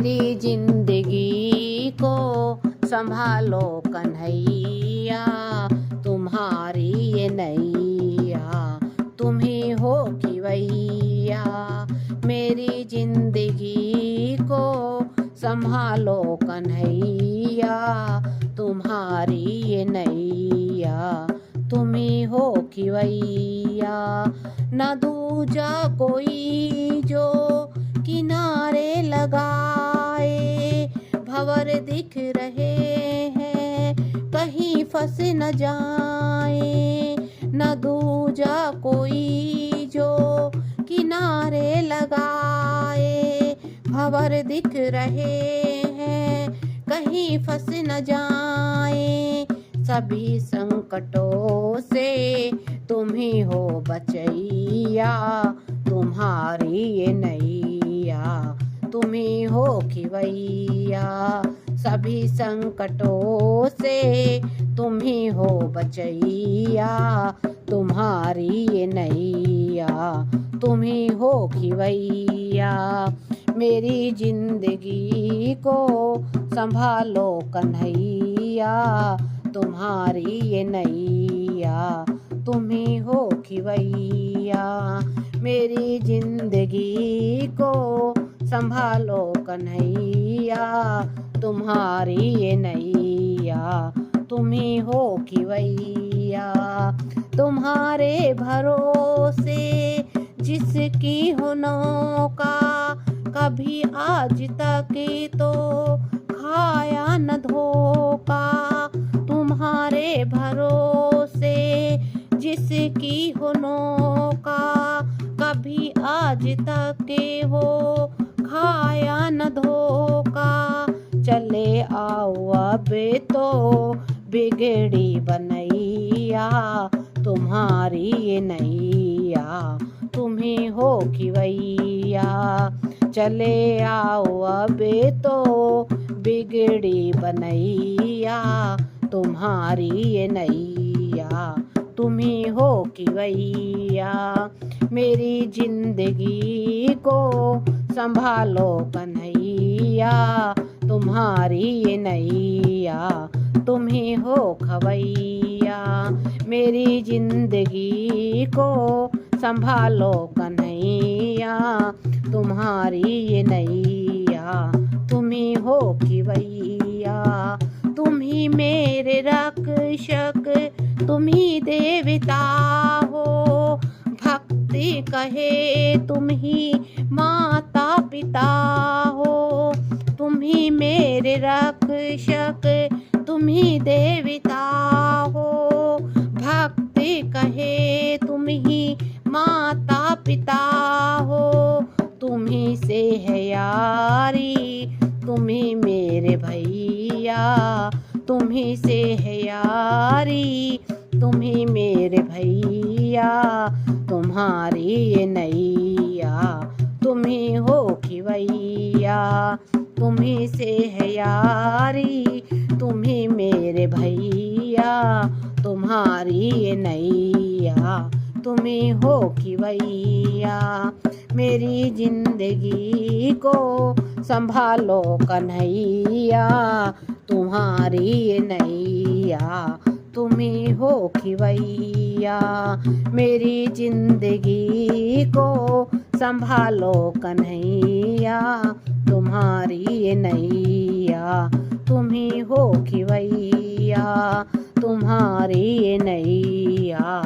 मेरी जिंदगी को संभालो कन्हैया, तुम्हारी ये नैया तुम ही हो खिवैया। मेरी जिंदगी को संभालो कन्हैया, तुम्हारी ये नैया तुम ही हो खिवैया। न दूजा कोई जो किनारे लगाए, भंवर दिख रहे हैं कहीं फंस न जाए। न दूजा कोई जो किनारे लगाए, भंवर दिख रहे हैं कहीं फंस न जाए। सभी संकटों से तुम ही हो बचैया, तुम्हारी ये नैया तुम ही हो खिवैया। सभी संकटों से तुम ही हो बचैया, तुम्हारी ये नैया तुम ही हो खिवैया। मेरी जिंदगी को संभालो कन्हैया, तुम्हारी ये नैया तुम ही हो खिवैया। मेरी जिंदगी को संभालो कन्हैया, तुम्हारी ये नैया तुम ही हो खिवैया। तुम्हारे भरोसे जिसकी हो नौका, कभी आज तक तो खाया न धोखा। तुम्हारे भरोसे जिसकी हो नौका, कभी आज तक वो खाया न धोखा। चले आओ अब तो बिगड़ी बनैया, तुम्हारी ये नैया तुम ही हो खिवैया। चले आओ अब तो बिगड़ी बनैया, तुम्हारी ये नैया तुम ही हो खिवैया। मेरी जिंदगी को संभालो कन्हैया, तुम्हारी ये नैया तुम ही हो खवैया। मेरी जिंदगी को संभालो कन्हैया, तुम्हारी ये नैया तुम ही हो खिवैया। तुम ही मेरे रक्षक, तुम ही देवता हो। भक्ति कहे तुम ही माता पिता हो। तुम ही मेरे रक्षक, तुम ही देवता हो। भक्ति कहे तुम ही माता पिता हो। तुम ही से है यारी, तुम ही मेरे भैया। तुम ही से है यारी, तुम ही मेरे भैया। तुम्हारी ये नैया तुम ही हो खिवैया। तुम ही से है यारी, तुम ही मेरे भैया। तुम्हारी ये नैया तुम ही हो खिवैया। मेरी जिंदगी को संभालो कन्हैया, तुम्हारी ये नैया तुम ही हो खिवैया। मेरी जिंदगी को संभालो कन्हैया, तुम्हारी ये नैया तुम ही हो खिवैया। तुम्हारी ये नैया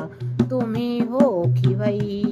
तुम ही हो खिवैया।